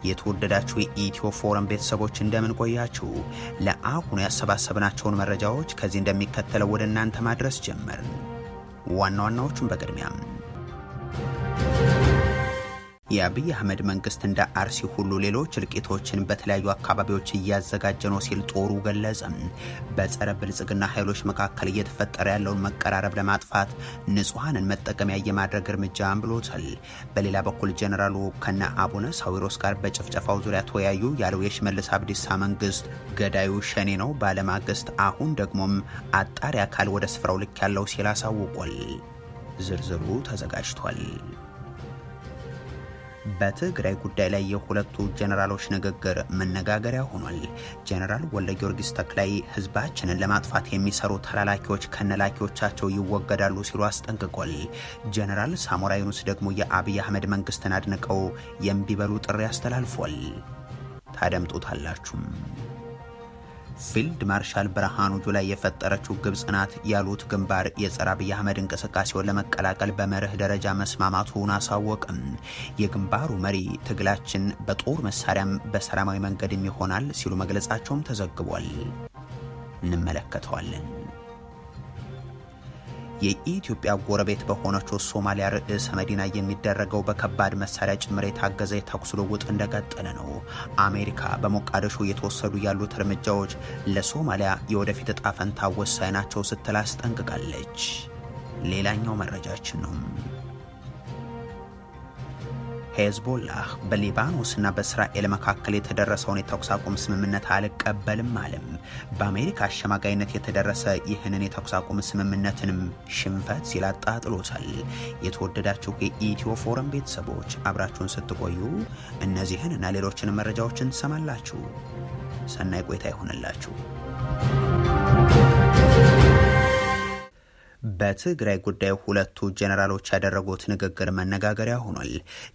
የተወደዳችሁ የኢትዮ ፎረም ቤተሰቦች እንደምን ቆያችሁ? ለአሁኑ ያሰባሰብናቸውን መረጃዎች ከዚህ እንደሚከተለው ወደ እናንተ ማድረስ ጀመርን። ዋና ዋናዎቹን በቅድሚያም የአብይ አህመድ መንግስት እንደ አርሲ ሁሉ ሌሎች እልቂቶችን በተለያዩ አካባቢዎች እያዘጋጀ ነው ሲል ጦሩ ገለጸ። በጸረ ብልጽግና ኃይሎች መካከል እየተፈጠረ ያለውን መቀራረብ ለማጥፋት ንጹሃንን መጠቀሚያ የማድረግ እርምጃ ብሎታል። በሌላ በኩል ጀነራሉ ከነ አቡነ ሳዊሮስ ጋር በጭፍጨፋው ዙሪያ ተወያዩ ያለው የሽመልስ አብዲሳ መንግስት ገዳዩ ሸኔ ነው ባለማግስት አሁን ደግሞም አጣሪ አካል ወደ ስፍራው ልክ ያለው ሲል አሳውቋል። ዝርዝሩ ተዘጋጅቷል። በትግራይ ጉዳይ ላይ የሁለቱ ጀነራሎች ንግግር መነጋገሪያ ሆኗል። ጀነራል ወልደ ጊዮርጊስ ተክላይ ህዝባችንን ለማጥፋት የሚሰሩ ተላላኪዎች ከነላኪዎቻቸው ይወገዳሉ ሲሉ አስጠንቅቋል። ጀነራል ሳሞራ ዩኑስ ደግሞ የአብይ አህመድ መንግስትን አድንቀው የሚበሉ ጥሪ አስተላልፏል። ታደምጡታላችሁ። ፊልድ ማርሻል ብርሃኑ ጁላ የፈጠረችው ግብጽ ናት ያሉት ግንባር የጸረ አብይ አህመድ እንቅስቃሴውን ለመቀላቀል በመርህ ደረጃ መስማማቱን አሳወቅም። የግንባሩ መሪ ትግላችን በጦር መሳሪያም በሰላማዊ መንገድም ይሆናል ሲሉ መግለጻቸውም ተዘግቧል። እንመለከተዋለን። የኢትዮጵያ ጎረቤት በሆነችው ሶማሊያ ርዕሰ መዲና የሚደረገው በከባድ መሳሪያ ጭምር የታገዘ የተኩስ ልውውጥ እንደቀጠለ ነው። አሜሪካ በሞቃዲሾ እየተወሰዱ ያሉት እርምጃዎች ለሶማሊያ የወደፊት እጣ ፈንታ ወሳኝ ናቸው ስትል አስጠንቅቃለች። ሌላኛው መረጃችን ነው። ሄዝቦላህ በሊባኖስና በእስራኤል መካከል የተደረሰውን የተኩስ አቁም ስምምነት አልቀበልም አለም። በአሜሪካ አሸማጋይነት የተደረሰ ይህንን የተኩስ አቁም ስምምነትንም ሽንፈት ሲል አጣጥሎታል። የተወደዳችሁ የኢትዮ ፎረም ቤተሰቦች አብራችሁን ስትቆዩ እነዚህን እና ሌሎችን መረጃዎችን ትሰማላችሁ። ሰናይ ቆይታ ይሆንላችሁ። በትግራይ ጉዳይ ሁለቱ ጀነራሎች ያደረጉት ንግግር መነጋገሪያ ሆኗል።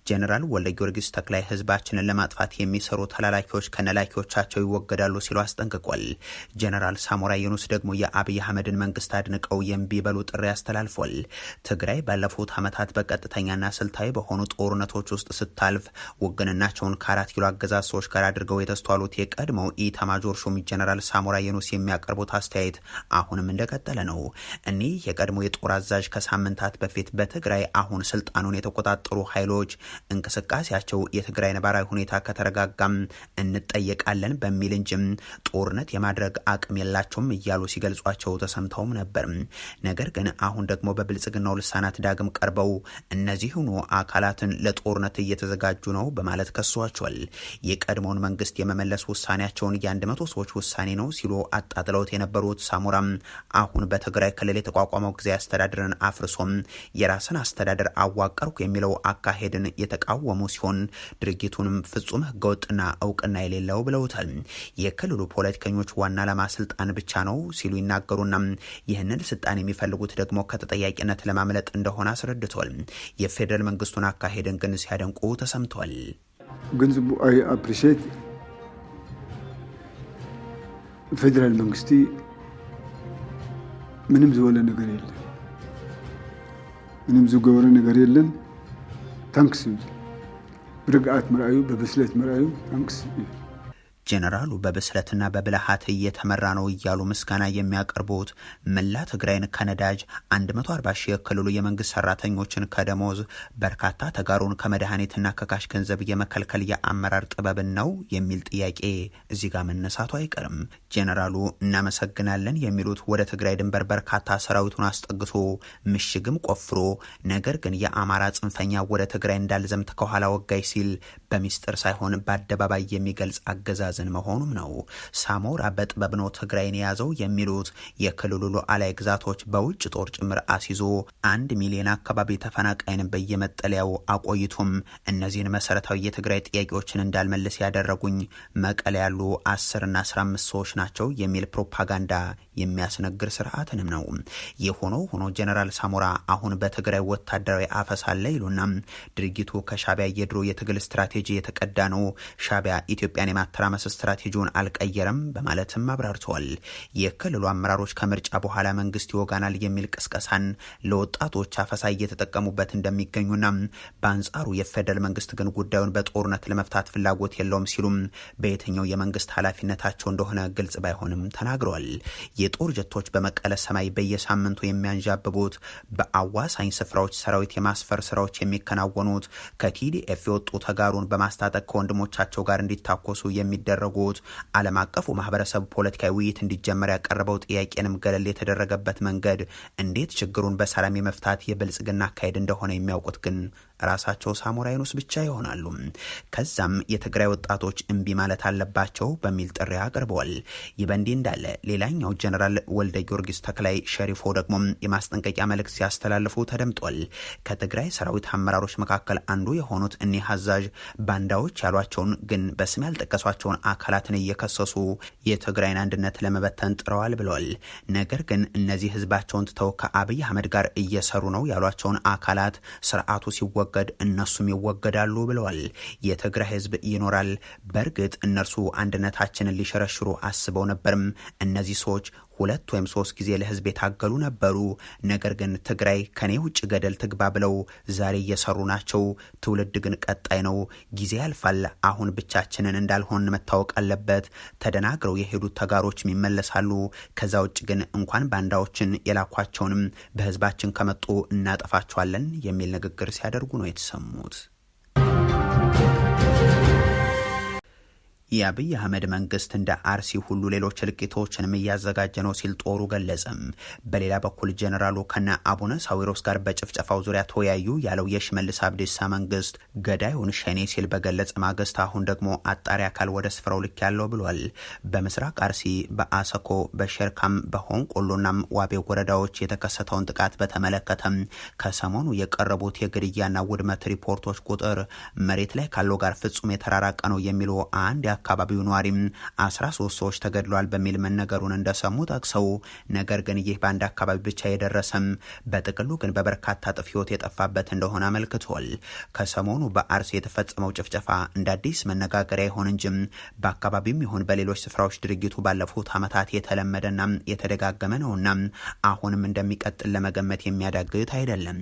ጀነራል ወልደ ጊዮርጊስ ተክላይ ህዝባችንን ለማጥፋት የሚሰሩ ተላላኪዎች ከነላኪዎቻቸው ይወገዳሉ ሲሉ አስጠንቅቋል። ጀነራል ሳሞራ ዩኑስ ደግሞ የአብይ አህመድን መንግስት አድንቀው የሚበሉ ጥሪ አስተላልፏል። ትግራይ ባለፉት ዓመታት በቀጥተኛና ስልታዊ በሆኑ ጦርነቶች ውስጥ ስታልፍ ውግንናቸውን ከ4 ኪሎ አገዛዝ ሰዎች ጋር አድርገው የተስተዋሉት የቀድሞው ኢታማጆር ሹም ጀነራል ሳሞራ ዩኑስ የሚያቀርቡት አስተያየት አሁንም እንደቀጠለ ነው። እኒህ የቀድሞ የጦር አዛዥ ከሳምንታት በፊት በትግራይ አሁን ስልጣኑን የተቆጣጠሩ ኃይሎች እንቅስቃሴያቸው የትግራይ ነባራዊ ሁኔታ ከተረጋጋም እንጠየቃለን በሚል እንጂም ጦርነት የማድረግ አቅም የላቸውም እያሉ ሲገልጿቸው ተሰምተውም ነበር። ነገር ግን አሁን ደግሞ በብልጽግናው ልሳናት ዳግም ቀርበው እነዚህኑ አካላትን ለጦርነት እየተዘጋጁ ነው በማለት ከሷቸዋል። የቀድሞውን መንግስት የመመለስ ውሳኔያቸውን የ100 ሰዎች ውሳኔ ነው ሲሉ አጣጥለውት የነበሩት ሳሞራም አሁን በትግራይ ክልል የተቋቋመው ጊዜ አስተዳደርን አፍርሶም የራስን አስተዳደር አዋቀርኩ የሚለው አካሄድን የተቃወሙ ሲሆን ድርጊቱንም ፍጹም ህገወጥና እውቅና የሌለው ብለውታል። የክልሉ ፖለቲከኞች ዋና ዓላማ ስልጣን ብቻ ነው ሲሉ ይናገሩና ይህንን ስልጣን የሚፈልጉት ደግሞ ከተጠያቂነት ለማምለጥ እንደሆነ አስረድተዋል። የፌደራል መንግስቱን አካሄድን ግን ሲያደንቁ ተሰምተዋል። ገንዘቡ አይ አፕሪሺየት ፌደራል መንግስቲ ምንም ዝወለ ነገር የለም፣ ምንም ዝገበረ ነገር የለን። ታንክስ ብርግአት መራዩ በብስለት መራዩ ታንክስ። ጀነራሉ በብስለትና በብልሃት እየተመራ ነው እያሉ ምስጋና የሚያቀርቡት መላ ትግራይን ከነዳጅ 140 ሺህ የክልሉ የመንግስት ሰራተኞችን ከደሞዝ በርካታ ተጋሩን ከመድኃኒትና ከካሽ ገንዘብ የመከልከል የአመራር ጥበብን ነው የሚል ጥያቄ እዚህ ጋር መነሳቱ አይቀርም። ጀነራሉ እናመሰግናለን የሚሉት ወደ ትግራይ ድንበር በርካታ ሰራዊቱን አስጠግቶ ምሽግም ቆፍሮ ነገር ግን የአማራ ጽንፈኛ ወደ ትግራይ እንዳልዘምት ከኋላ ወጋይ ሲል በሚስጥር ሳይሆን በአደባባይ የሚገልጽ አገዛዝን መሆኑም ነው። ሳሞራ በጥበብ ነው ትግራይን የያዘው የሚሉት የክልሉ ሉዓላዊ ግዛቶች በውጭ ጦር ጭምር አስይዞ 1 ሚሊዮን አካባቢ ተፈናቃይን በየመጠለያው አቆይቶም እነዚህን መሰረታዊ የትግራይ ጥያቄዎችን እንዳልመልስ ያደረጉኝ መቀለ ያሉ 10 እና 15 ሰዎች ናቸው የሚል ፕሮፓጋንዳ የሚያስነግር ስርዓትንም ነው። የሆነው ሆኖ ጀነራል ሳሞራ አሁን በትግራይ ወታደራዊ አፈሳ አለ ይሉና ድርጊቱ ከሻቢያ የድሮ የትግል ስትራቴጂ የተቀዳ ነው፣ ሻቢያ ኢትዮጵያን የማተራመስ ስትራቴጂውን አልቀየረም በማለትም አብራርተዋል። የክልሉ አመራሮች ከምርጫ በኋላ መንግስት ይወጋናል የሚል ቅስቀሳን ለወጣቶች አፈሳ እየተጠቀሙበት እንደሚገኙና በአንጻሩ የፌደራል መንግስት ግን ጉዳዩን በጦርነት ለመፍታት ፍላጎት የለውም ሲሉም በየትኛው የመንግስት ኃላፊነታቸው እንደሆነ ግልጽ ባይሆንም ተናግረዋል። የጦር ጀቶች በመቀለ ሰማይ በየሳምንቱ የሚያንዣብቡት፣ በአዋሳኝ ስፍራዎች ሰራዊት የማስፈር ስራዎች የሚከናወኑት፣ ከቲዲኤፍ የወጡ ተጋሩን በማስታጠቅ ከወንድሞቻቸው ጋር እንዲታኮሱ የሚደረጉት፣ ዓለም አቀፉ ማህበረሰብ ፖለቲካዊ ውይይት እንዲጀመር ያቀረበው ጥያቄንም ገለል የተደረገበት መንገድ እንዴት ችግሩን በሰላም የመፍታት የብልጽግና አካሄድ እንደሆነ የሚያውቁት ግን ራሳቸው ሳሞራ የኑስ ብቻ ይሆናሉ። ከዛም የትግራይ ወጣቶች እምቢ ማለት አለባቸው በሚል ጥሪ አቅርበዋል። ይህ በእንዲህ እንዳለ ሌላኛው ጀነራል ወልደ ጊዮርጊስ ተክላይ ሸሪፎ ደግሞ የማስጠንቀቂያ መልእክት ሲያስተላልፉ ተደምጧል። ከትግራይ ሰራዊት አመራሮች መካከል አንዱ የሆኑት እኒህ አዛዥ ባንዳዎች ያሏቸውን ግን በስም ያልጠቀሷቸውን አካላትን እየከሰሱ የትግራይን አንድነት ለመበተን ጥረዋል ብለዋል። ነገር ግን እነዚህ ህዝባቸውን ትተው ከአብይ አህመድ ጋር እየሰሩ ነው ያሏቸውን አካላት ስርዓቱ ሲወገድ እነሱም ይወገዳሉ ብለዋል። የትግራይ ህዝብ ይኖራል። በእርግጥ እነርሱ አንድነታችንን ሊሸረሽሩ አስበው ነበርም። እነዚህ ሰዎች 2 ወይም 3 ጊዜ ለህዝብ የታገሉ ነበሩ። ነገር ግን ትግራይ ከኔ ውጭ ገደል ትግባ ብለው ዛሬ እየሰሩ ናቸው። ትውልድ ግን ቀጣይ ነው። ጊዜ ያልፋል። አሁን ብቻችንን እንዳልሆን መታወቅ አለበት። ተደናግረው የሄዱት ተጋሮችም ይመለሳሉ። ከዛ ውጭ ግን እንኳን ባንዳዎችን የላኳቸውንም በህዝባችን ከመጡ እናጠፋቸዋለን የሚል ንግግር ሲያደርጉ ነው የተሰሙት። የአብይ አህመድ መንግስት እንደ አርሲ ሁሉ ሌሎች እልቂቶችንም እያዘጋጀ ነው ሲል ጦሩ ገለጸም። በሌላ በኩል ጀነራሉ ከነ አቡነ ሳዊሮስ ጋር በጭፍጨፋው ዙሪያ ተወያዩ ያለው የሽመልስ አብዲሳ መንግስት ገዳዩን ሸኔ ሲል በገለጸ ማግስት አሁን ደግሞ አጣሪ አካል ወደ ስፍራው ልክ ያለው ብሏል። በምስራቅ አርሲ በአሰኮ በሸርካም በሆንቆሎናም ዋቤ ወረዳዎች የተከሰተውን ጥቃት በተመለከተም ከሰሞኑ የቀረቡት የግድያና ውድመት ሪፖርቶች ቁጥር መሬት ላይ ካለው ጋር ፍጹም የተራራቀ ነው የሚሉ አንድ አካባቢው ነዋሪም 13 ሰዎች ተገድለዋል በሚል መነገሩን እንደሰሙ ጠቅሰው ነገር ግን ይህ በአንድ አካባቢ ብቻ የደረሰም በጥቅሉ ግን በበርካታ ጥፍ ህይወት የጠፋበት እንደሆነ አመልክቷል። ከሰሞኑ በአርሲ የተፈጸመው ጭፍጨፋ እንደ አዲስ መነጋገሪያ ይሆን እንጂም በአካባቢውም ይሁን በሌሎች ስፍራዎች ድርጊቱ ባለፉት ዓመታት የተለመደና የተደጋገመ ነውና አሁንም እንደሚቀጥል ለመገመት የሚያዳግት አይደለም።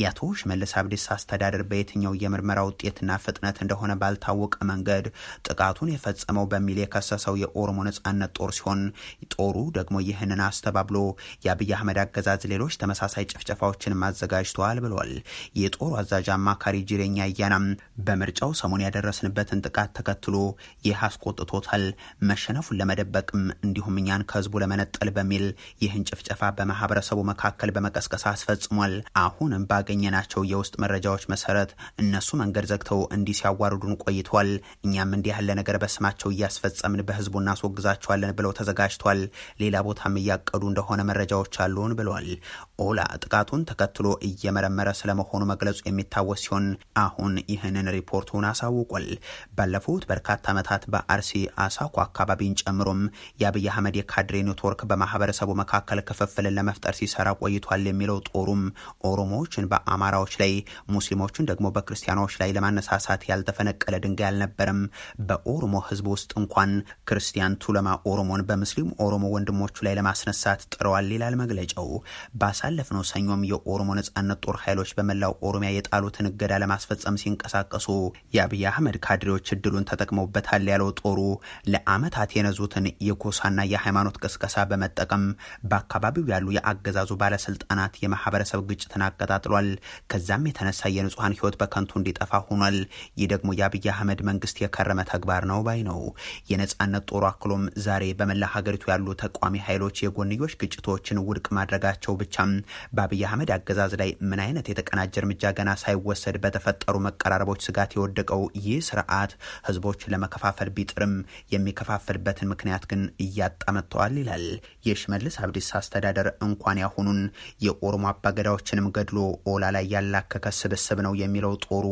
የአቶ ሽመልስ አብዲሳ አስተዳደር በየትኛው የምርመራ ውጤትና ፍጥነት እንደሆነ ባልታወቀ መንገድ ጥቃቱን የፈጸመው በሚል የከሰሰው የኦሮሞ ነጻነት ጦር ሲሆን ጦሩ ደግሞ ይህንን አስተባብሎ የአብይ አህመድ አገዛዝ ሌሎች ተመሳሳይ ጭፍጨፋዎችን ማዘጋጅተዋል ብሏል። የጦሩ አዛዥ አማካሪ ጅሬኛ አያናም በምርጫው ሰሞን ያደረስንበትን ጥቃት ተከትሎ ይህ አስቆጥቶታል፣ መሸነፉን ለመደበቅም እንዲሁም እኛን ከህዝቡ ለመነጠል በሚል ይህን ጭፍጨፋ በማህበረሰቡ መካከል በመቀስቀስ አስፈጽሟል። አሁንም ባገኘናቸው የውስጥ መረጃዎች መሰረት እነሱ መንገድ ዘግተው እንዲህ ሲያዋርዱን ቆይተዋል። እኛም እንዲህ ያለ ነገር በስማቸው እያስፈጸምን በህዝቡ እናስወግዛቸዋለን ብለው ተዘጋጅቷል። ሌላ ቦታም እያቀዱ እንደሆነ መረጃዎች አሉን ብለዋል። ኦላ ጥቃቱን ተከትሎ እየመረመረ ስለመሆኑ መግለጹ የሚታወስ ሲሆን አሁን ይህንን ሪፖርቱን አሳውቋል። ባለፉት በርካታ ዓመታት በአርሲ አሳኮ አካባቢን ጨምሮም የአብይ አህመድ የካድሬ ኔትወርክ በማህበረሰቡ መካከል ክፍፍልን ለመፍጠር ሲሰራ ቆይቷል የሚለው ጦሩም ኦሮሞዎችን በአማራዎች ላይ ሙስሊሞችን ደግሞ በክርስቲያኖች ላይ ለማነሳሳት ያልተፈነቀለ ድንጋይ አልነበረም። በኦሮሞ ህዝብ ውስጥ እንኳን ክርስቲያን ቱለማ ኦሮሞን በሙስሊም ኦሮሞ ወንድሞቹ ላይ ለማስነሳት ጥረዋል ይላል መግለጫው። ባሳለፍነው ሰኞም የኦሮሞ ነጻነት ጦር ኃይሎች በመላው ኦሮሚያ የጣሉትን እገዳ ለማስፈጸም ሲንቀሳቀሱ የአብይ አህመድ ካድሬዎች እድሉን ተጠቅመውበታል ያለው ጦሩ ለአመታት የነዙትን የጎሳና የሃይማኖት ቅስቀሳ በመጠቀም በአካባቢው ያሉ የአገዛዙ ባለስልጣናት የማህበረሰብ ግጭትን አቀጣጥሏል። ከዛም የተነሳ የንጹሐን ህይወት በከንቱ እንዲጠፋ ሆኗል። ይህ ደግሞ የአብይ አህመድ መንግስት የከረመ ተግባር ነው ባይ ነው። የነጻነት ጦሩ አክሎም ዛሬ በመላ ሀገሪቱ ያሉ ተቋሚ ኃይሎች የጎንዮሽ ግጭቶችን ውድቅ ማድረጋቸው ብቻም በአብይ አህመድ አገዛዝ ላይ ምን አይነት የተቀናጀ እርምጃ ገና ሳይወሰድ በተፈጠሩ መቀራረቦች ስጋት የወደቀው ይህ ስርዓት ህዝቦችን ለመከፋፈል ቢጥርም የሚከፋፈልበትን ምክንያት ግን እያጣ መጥተዋል ይላል። የሽመልስ አብዲሳ አስተዳደር እንኳን ያሁኑን የኦሮሞ አባገዳዎችንም ገድሎ ኦላ ላይ ያላከከ ስብስብ ነው የሚለው ጦሩ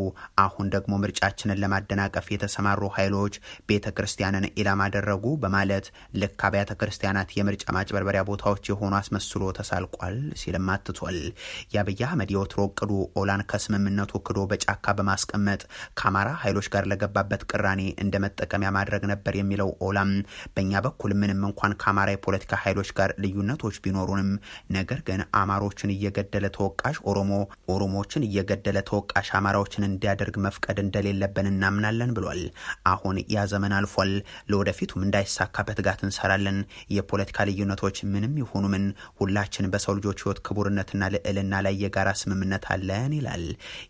አሁን ደግሞ ምርጫችንን ለማደናቀፍ የተሰማሩ ኃይሎች ቤተክርስቲያንን ኢላማ አደረጉ በማለት ልክ አብያተ ክርስቲያናት የምርጫ ማጭበርበሪያ ቦታዎች የሆኑ አስመስሎ ተሳልቋል ሲልም አትቷል። የአብይ አህመድ የወትሮ እቅዱ ኦላን ከስምምነቱ ክዶ በጫካ በማስቀመጥ ከአማራ ኃይሎች ጋር ለገባበት ቅራኔ እንደ መጠቀሚያ ማድረግ ነበር የሚለው ኦላም በእኛ በኩል ምንም እንኳን ከአማራ የፖለቲካ ኃይሎች ጋር ልዩነቶች ቢኖሩንም ነገር ግን አማሮችን እየገደለ ተወቃሽ ኦሮሞዎችን እየገደለ ተወቃሽ አማራዎችን እንዲያደርግ መፍቀድ እንደሌለብን እናምናለን ብሏል። አሁን ያ ዘመን አልፏል። ለወደፊቱም እንዳይሳካ በትጋት እንሰራለን። የፖለቲካ ልዩነቶች ምንም ይሁኑ ምን ሁላችን በሰው ልጆች ህይወት ክቡርነትና ልዕልና ላይ የጋራ ስምምነት አለን ይላል።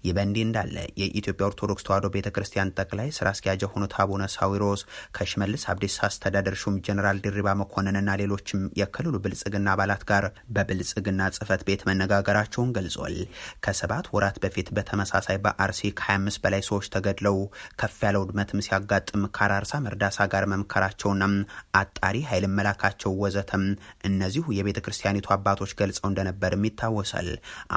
ይህ በእንዲህ እንዳለ የኢትዮጵያ ኦርቶዶክስ ተዋሕዶ ቤተክርስቲያን ጠቅላይ ስራ አስኪያጅ የሆኑት አቡነ ሳዊሮስ ከሽመልስ አብዲሳ አስተዳደር ሹም ጀነራል ድሪባ መኮንንና ሌሎችም የክልሉ ብልጽግና አባላት ጋር በብልጽግና ጽህፈት ቤት መነጋገራቸውን ገልጿል። ከ7 ወራት በፊት በተመሳሳይ በአርሲ ከ25 በላይ ሰዎች ተገድለው ከፍ ያለ ውድመትም ሲያጋጥም ከአራርሳ መርዳሳ ጋር መምከራቸውና አጣሪ ኃይል መላካቸው ወዘተም እነዚሁ የቤተክርስቲያኒቱ አባቶች ገልጸው እንደነበርም ይታወሳል።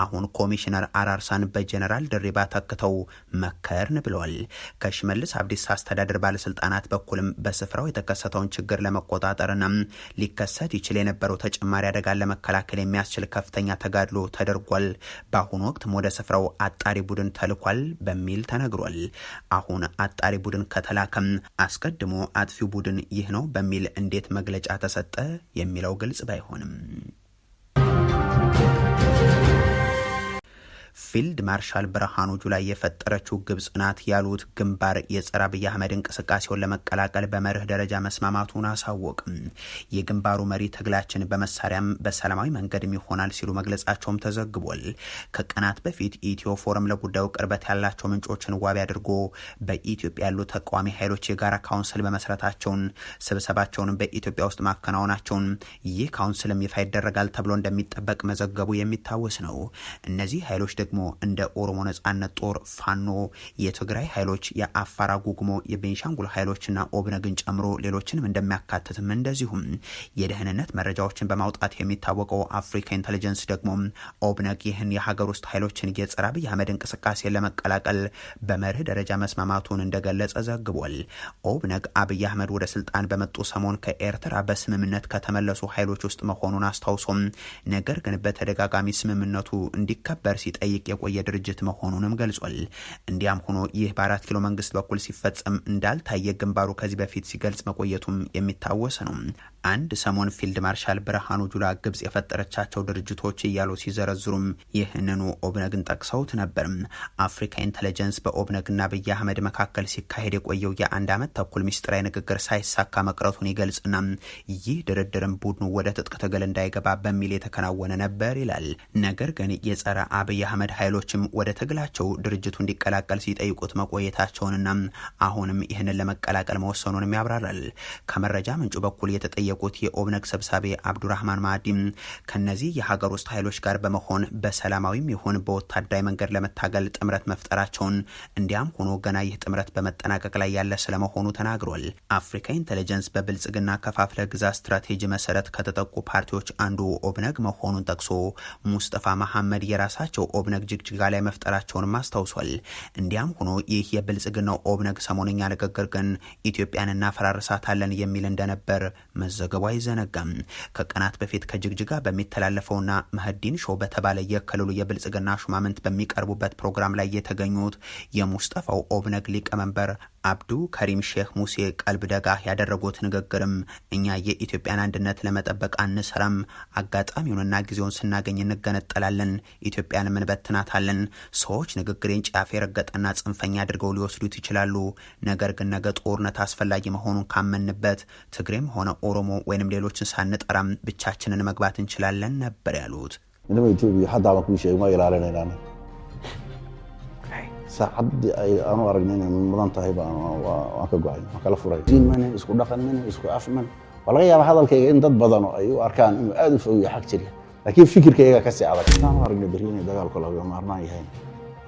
አሁን ኮሚሽነር አራርሳን በጀነራል ድሪባ ተክተው መከርን ብለዋል። ከሽመልስ አብዲሳ አስተዳደር ባለስልጣናት በኩልም በስፍራው የተከሰተውን ችግር ለመቆጣጠርና ሊከሰት ይችል የነበረው ተጨማሪ አደጋን ለመከላከል የሚያስችል ከፍተኛ ተጋድሎ ተደርጓል። በአሁኑ ወቅትም ወደ ስፍራው አጣሪ ቡድን ተልኳል በሚል ተነግሯል። አሁን አጣሪ ቡድን ከተላከም አስቀድሞ አጥፊው ቡድን ይህ ነው በሚል እንዴት መግለጫ ተሰጠ የሚለው ግልጽ ባይሆንም ፊልድ ማርሻል ብርሃኑ ጁላ የፈጠረችው ግብጽ ናት ያሉት ግንባር የጸረ አብይ አህመድ እንቅስቃሴውን ለመቀላቀል በመርህ ደረጃ መስማማቱን አሳወቅም። የግንባሩ መሪ ትግላችን በመሳሪያም በሰላማዊ መንገድም ይሆናል ሲሉ መግለጻቸውም ተዘግቧል። ከቀናት በፊት ኢትዮ ፎረም ለጉዳዩ ቅርበት ያላቸው ምንጮችን ዋቢ አድርጎ በኢትዮጵያ ያሉ ተቃዋሚ ኃይሎች የጋራ ካውንስል በመስረታቸውን ስብሰባቸውን በኢትዮጵያ ውስጥ ማከናወናቸውን ይህ ካውንስልም ይፋ ይደረጋል ተብሎ እንደሚጠበቅ መዘገቡ የሚታወስ ነው። እነዚህ ኃይሎች ደግሞ እንደ ኦሮሞ ነጻነት ጦር፣ ፋኖ፣ የትግራይ ኃይሎች፣ የአፋር ጉግሞ፣ የቤንሻንጉል ኃይሎችና ኦብነግን ጨምሮ ሌሎችንም እንደሚያካትትም እንደዚሁም የደህንነት መረጃዎችን በማውጣት የሚታወቀው አፍሪካ ኢንተለጀንስ ደግሞ ኦብነግ ይህን የሀገር ውስጥ ኃይሎችን የጸረ አብይ አህመድ እንቅስቃሴ ለመቀላቀል በመርህ ደረጃ መስማማቱን እንደገለጸ ዘግቧል። ኦብነግ አብይ አህመድ ወደ ስልጣን በመጡ ሰሞን ከኤርትራ በስምምነት ከተመለሱ ኃይሎች ውስጥ መሆኑን አስታውሶም ነገር ግን በተደጋጋሚ ስምምነቱ እንዲከበር ሲጠይቅ የቆየ ድርጅት መሆኑንም ገልጿል። እንዲያም ሆኖ ይህ በ4 ኪሎ መንግስት በኩል ሲፈጸም እንዳልታየ ግንባሩ ከዚህ በፊት ሲገልጽ መቆየቱም የሚታወስ ነው። አንድ ሰሞን ፊልድ ማርሻል ብርሃኑ ጁላ ግብጽ የፈጠረቻቸው ድርጅቶች እያሉ ሲዘረዝሩም ይህንኑ ኦብነግን ጠቅሰውት ነበር። አፍሪካ ኢንተለጀንስ በኦብነግና አብይ አህመድ መካከል ሲካሄድ የቆየው የ1 ዓመት ተኩል ሚስጥራዊ ንግግር ሳይሳካ መቅረቱን ይገልጽና ይህ ድርድርም ቡድኑ ወደ ትጥቅ ትግል እንዳይገባ በሚል የተከናወነ ነበር ይላል። ነገር ግን የጸረ አብይ አህመድ ኃይሎችም ወደ ትግላቸው ድርጅቱ እንዲቀላቀል ሲጠይቁት መቆየታቸውንና አሁንም ይህንን ለመቀላቀል መወሰኑንም ያብራራል። ከመረጃ ምንጩ በኩል የተጠየቁት የኦብነግ ሰብሳቢ አብዱራህማን ማዲም ከነዚህ የሀገር ውስጥ ኃይሎች ጋር በመሆን በሰላማዊም ይሁን በወታደራዊ መንገድ ለመታገል ጥምረት መፍጠራቸውን እንዲያም ሆኖ ገና ይህ ጥምረት በመጠናቀቅ ላይ ያለ ስለመሆኑ ተናግሯል። አፍሪካ ኢንተለጀንስ በብልጽግና ከፋፍለ ግዛ ስትራቴጂ መሰረት ከተጠቁ ፓርቲዎች አንዱ ኦብነግ መሆኑን ጠቅሶ ሙስጠፋ መሐመድ የራሳቸው ኦብነግ ጅግጅጋ ላይ መፍጠራቸውን አስታውሷል። እንዲያም ሆኖ ይህ የብልጽግናው ኦብነግ ሰሞነኛ ንግግር ግን ኢትዮጵያን እናፈራርሳታለን የሚል እንደነበር መዘገቡ አይዘነጋም። ከቀናት በፊት ከጅግጅጋ በሚተላለፈውና መህዲን ሾው በተባለ የክልሉ የብልጽግና ሹማምንት በሚቀርቡበት ፕሮግራም ላይ የተገኙት የሙስጠፋው ኦብነግ ሊቀመንበር አብዱ ከሪም ሼክ ሙሴ ቀልብ ደጋ ያደረጉት ንግግርም እኛ የኢትዮጵያን አንድነት ለመጠበቅ አንሰራም፣ አጋጣሚውንና ጊዜውን ስናገኝ እንገነጠላለን፣ ኢትዮጵያን እንበትናታለን። ሰዎች ንግግሬን ጫፍ የረገጠና ጽንፈኛ አድርገው ሊወስዱት ይችላሉ። ነገር ግን ነገ ጦርነት አስፈላጊ መሆኑን ካመንበት ትግሬም ሆነ ኦሮሞ ወይንም ሌሎችን ሳንጠራም ብቻችንን መግባት እንችላለን ነበር ያሉት። saacad aanu aragnayna mudan tahay baan ka go'ay ma kala furay diinman isku dhaqanman isku afman wala yaab hadalkayga in dad badan ay u arkaan inuu aad u fog yahay xaq jira laakiin fikirkayga ka sii adag aan aragnay bariina dagaalka laga maarnaa yahay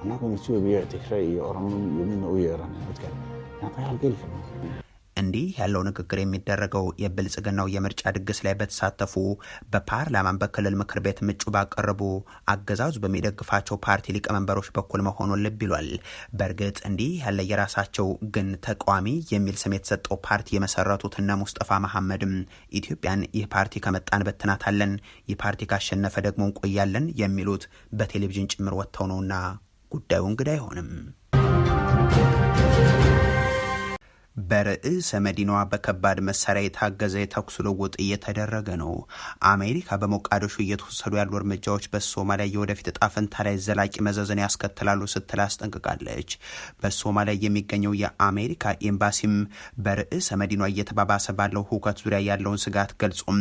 anagu Itoobiya Tigray iyo Oromo iyo midna u yeeran dadkan yaa dagaal gali karno. እንዲህ ያለው ንግግር የሚደረገው የብልጽግናው የምርጫ ድግስ ላይ በተሳተፉ በፓርላማን በክልል ምክር ቤት ምጩ ባቀረቡ አገዛዙ በሚደግፋቸው ፓርቲ ሊቀመንበሮች በኩል መሆኑን ልብ ይሏል። በእርግጥ እንዲህ ያለ የራሳቸው ግን ተቃዋሚ የሚል ስም የተሰጠው ፓርቲ የመሰረቱት እነ ሙስጠፋ መሐመድም ኢትዮጵያን ይህ ፓርቲ ከመጣን በትናታለን፣ ይህ ፓርቲ ካሸነፈ ደግሞ እንቆያለን የሚሉት በቴሌቪዥን ጭምር ወጥተው ነውና ጉዳዩ እንግዳ አይሆንም። በርዕሰ መዲናዋ በከባድ መሳሪያ የታገዘ የተኩስ ልውውጥ እየተደረገ ነው። አሜሪካ በሞቃዲሾ እየተወሰዱ ያሉ እርምጃዎች በሶማሊያ የወደፊት እጣ ፈንታ ላይ ዘላቂ መዘዝን ያስከትላሉ ስትል አስጠንቅቃለች። በሶማሊያ የሚገኘው የአሜሪካ ኤምባሲም በርዕሰ መዲናዋ እየተባባሰ ባለው ሁከት ዙሪያ ያለውን ስጋት ገልጾም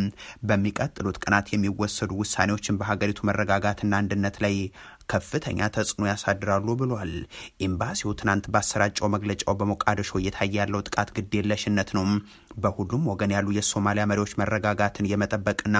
በሚቀጥሉት ቀናት የሚወሰዱ ውሳኔዎችን በሀገሪቱ መረጋጋትና አንድነት ላይ ከፍተኛ ተጽዕኖ ያሳድራሉ ብሏል። ኤምባሲው ትናንት ባሰራጨው መግለጫው በሞቃዲሾ እየታየ ያለው ጥቃት ግዴለሽነት ነው፣ በሁሉም ወገን ያሉ የሶማሊያ መሪዎች መረጋጋትን የመጠበቅና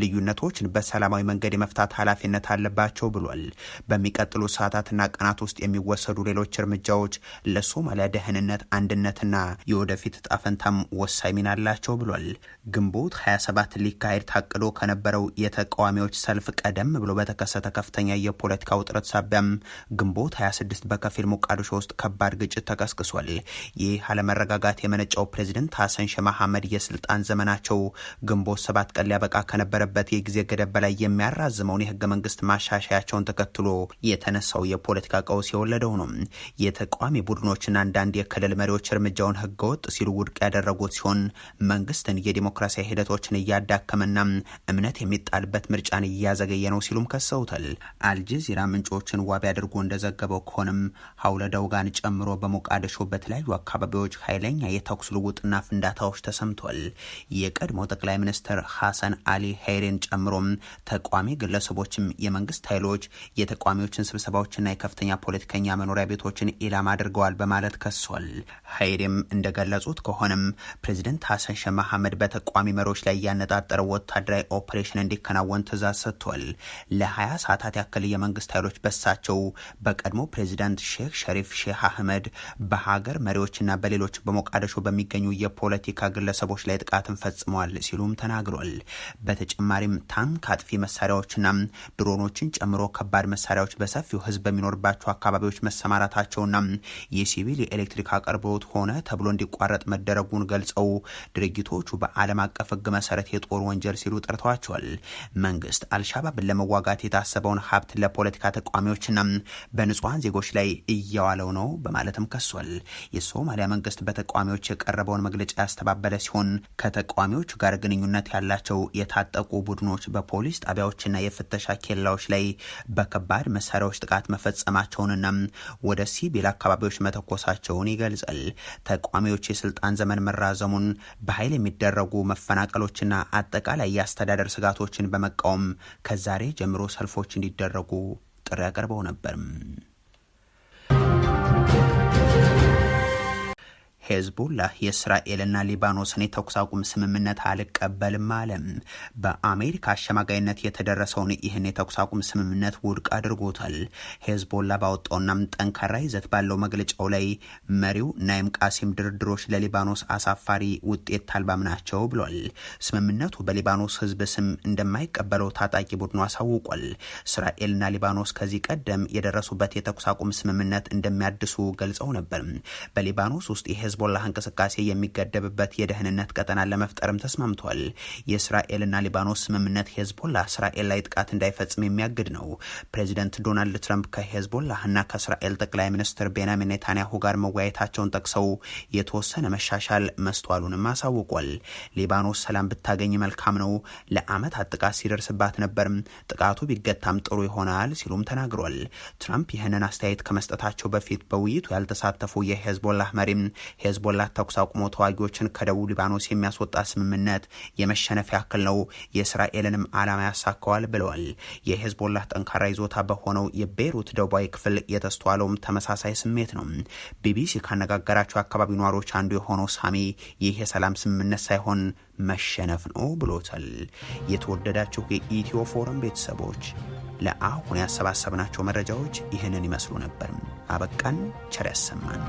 ልዩነቶችን በሰላማዊ መንገድ የመፍታት ኃላፊነት አለባቸው ብሏል። በሚቀጥሉ ሰዓታትና ቀናት ውስጥ የሚወሰዱ ሌሎች እርምጃዎች ለሶማሊያ ደህንነት፣ አንድነትና የወደፊት እጣ ፈንታም ወሳኝ ሚና አላቸው ብሏል። ግንቦት 27 ሊካሄድ ታቅዶ ከነበረው የተቃዋሚዎች ሰልፍ ቀደም ብሎ በተከሰተ ከፍተኛ የፖለቲካ ውጥረት ሳቢያም ግንቦት 26 በከፊል ሞቃዲሾ ውስጥ ከባድ ግጭት ተቀስቅሷል። ይህ አለመረጋጋት የመነጫው ፕሬዚደንት ሐሰን ሼህ መሐመድ የስልጣን ዘመናቸው ግንቦት 7 ቀን ሊያበቃ ከነበረበት የጊዜ ገደብ በላይ የሚያራዝመውን የህገ መንግስት ማሻሻያቸውን ተከትሎ የተነሳው የፖለቲካ ቀውስ የወለደው ነው። የተቃዋሚ ቡድኖችና አንዳንድ የክልል መሪዎች እርምጃውን ህገወጥ ሲሉ ውድቅ ያደረጉት ሲሆን መንግስትን የዲሞክራሲያዊ ሂደቶችን እያዳከመና እምነት የሚጣልበት ምርጫን እያዘገየ ነው ሲሉም ከሰውታል። አልጀዚራ ምንጮችን ዋቢ አድርጎ እንደዘገበው ከሆነም ሀውለዳውጋን ጨምሮ በሞቃዲሾ በተለያዩ አካባቢዎች ኃይለኛ የተኩስ ልውውጥና ፍንዳታዎች ተሰምቷል። የቀድሞ ጠቅላይ ሚኒስትር ሐሰን አሊ ሄይሬን ጨምሮም ተቃዋሚ ግለሰቦችም የመንግስት ኃይሎች የተቃዋሚዎችን ስብሰባዎችና የከፍተኛ ፖለቲከኛ መኖሪያ ቤቶችን ኢላማ አድርገዋል በማለት ከሷል። ሄይሬም እንደገለጹት ከሆነም ፕሬዚደንት ሐሰን ሼህ መሐመድ በተቃዋሚ መሪዎች ላይ ያነጣጠረ ወታደራዊ ኦፕሬሽን እንዲከናወን ትዕዛዝ ሰጥቷል። ለ20 ሰዓታት ያክል የመንግስት ኃይሎች በሳቸው በቀድሞ ፕሬዚዳንት ሼክ ሸሪፍ ሼህ አህመድ በሀገር መሪዎችና በሌሎች በሞቃዲሾ በሚገኙ የፖለቲካ ግለሰቦች ላይ ጥቃትን ፈጽመዋል ሲሉም ተናግሯል። በተጨማሪም ታንክ አጥፊ መሳሪያዎችና ድሮኖችን ጨምሮ ከባድ መሳሪያዎች በሰፊው ህዝብ በሚኖርባቸው አካባቢዎች መሰማራታቸውና የሲቪል የኤሌክትሪክ አቅርቦት ሆነ ተብሎ እንዲቋረጥ መደረጉን ገልጸው ድርጊቶቹ በዓለም አቀፍ ህግ መሰረት የጦር ወንጀል ሲሉ ጠርተዋቸዋል። መንግስት አልሻባብን ለመዋጋት የታሰበውን ሀብት ለፖለቲካ ተቃዋሚዎችና በንጹሃን ዜጎች ላይ እያዋለው ነው በማለትም ከሷል። የሶማሊያ መንግስት በተቃዋሚዎች የቀረበውን መግለጫ ያስተባበለ ሲሆን ከተቃዋሚዎቹ ጋር ግንኙነት ያላቸው የታጠቁ ቡድኖች በፖሊስ ጣቢያዎችና የፍተሻ ኬላዎች ላይ በከባድ መሳሪያዎች ጥቃት መፈጸማቸውንና ወደ ሲቪል አካባቢዎች መተኮሳቸውን ይገልጻል። ተቃዋሚዎች የስልጣን ዘመን መራዘሙን፣ በኃይል የሚደረጉ መፈናቀሎችና አጠቃላይ የአስተዳደር ስጋቶችን በመቃወም ከዛሬ ጀምሮ ሰልፎች እንዲደረጉ ጥሪ አቀርበው ነበር። ሄዝቦላህ የእስራኤልና ሊባኖስን የተኩስ አቁም ስምምነት አልቀበልም አለ። በአሜሪካ አሸማጋይነት የተደረሰውን ይህን የተኩስ አቁም ስምምነት ውድቅ አድርጎታል። ሄዝቦላ ባወጣውና ጠንካራ ይዘት ባለው መግለጫው ላይ መሪው ናይም ቃሲም ድርድሮች ለሊባኖስ አሳፋሪ ውጤት አልባም ናቸው ብሏል። ስምምነቱ በሊባኖስ ህዝብ ስም እንደማይቀበለው ታጣቂ ቡድኑ አሳውቋል። እስራኤልና ሊባኖስ ከዚህ ቀደም የደረሱበት የተኩስ አቁም ስምምነት እንደሚያድሱ ገልጸው ነበር። በሊባኖስ ውስጥ የሄዝቦላህ እንቅስቃሴ የሚገደብበት የደህንነት ቀጠናን ለመፍጠርም ተስማምቷል። የእስራኤልና ሊባኖስ ስምምነት ሄዝቦላህ እስራኤል ላይ ጥቃት እንዳይፈጽም የሚያግድ ነው። ፕሬዚደንት ዶናልድ ትራምፕ ከሄዝቦላህና ከእስራኤል ጠቅላይ ሚኒስትር ቤንያሚን ኔታንያሁ ጋር መወያየታቸውን ጠቅሰው የተወሰነ መሻሻል መስተዋሉንም አሳውቋል። ሊባኖስ ሰላም ብታገኝ መልካም ነው፣ ለአመታት ጥቃት ሲደርስባት ነበር፣ ጥቃቱ ቢገታም ጥሩ ይሆናል ሲሉም ተናግሯል። ትራምፕ ይህንን አስተያየት ከመስጠታቸው በፊት በውይይቱ ያልተሳተፉ የሄዝቦላህ መሪም ሄዝቦላ ተኩስ አቁሞ ተዋጊዎችን ከደቡብ ሊባኖስ የሚያስወጣ ስምምነት የመሸነፍ ያክል ነው፣ የእስራኤልንም ዓላማ ያሳካዋል ብለዋል። የሄዝቦላ ጠንካራ ይዞታ በሆነው የቤይሩት ደቡባዊ ክፍል የተስተዋለውም ተመሳሳይ ስሜት ነው። ቢቢሲ ካነጋገራቸው አካባቢ ነዋሪዎች አንዱ የሆነው ሳሚ ይህ የሰላም ስምምነት ሳይሆን መሸነፍ ነው ብሎታል። የተወደዳችሁ የኢትዮ ፎረም ቤተሰቦች ለአሁን ያሰባሰብናቸው መረጃዎች ይህንን ይመስሉ ነበር። አበቃን። ቸር ያሰማን።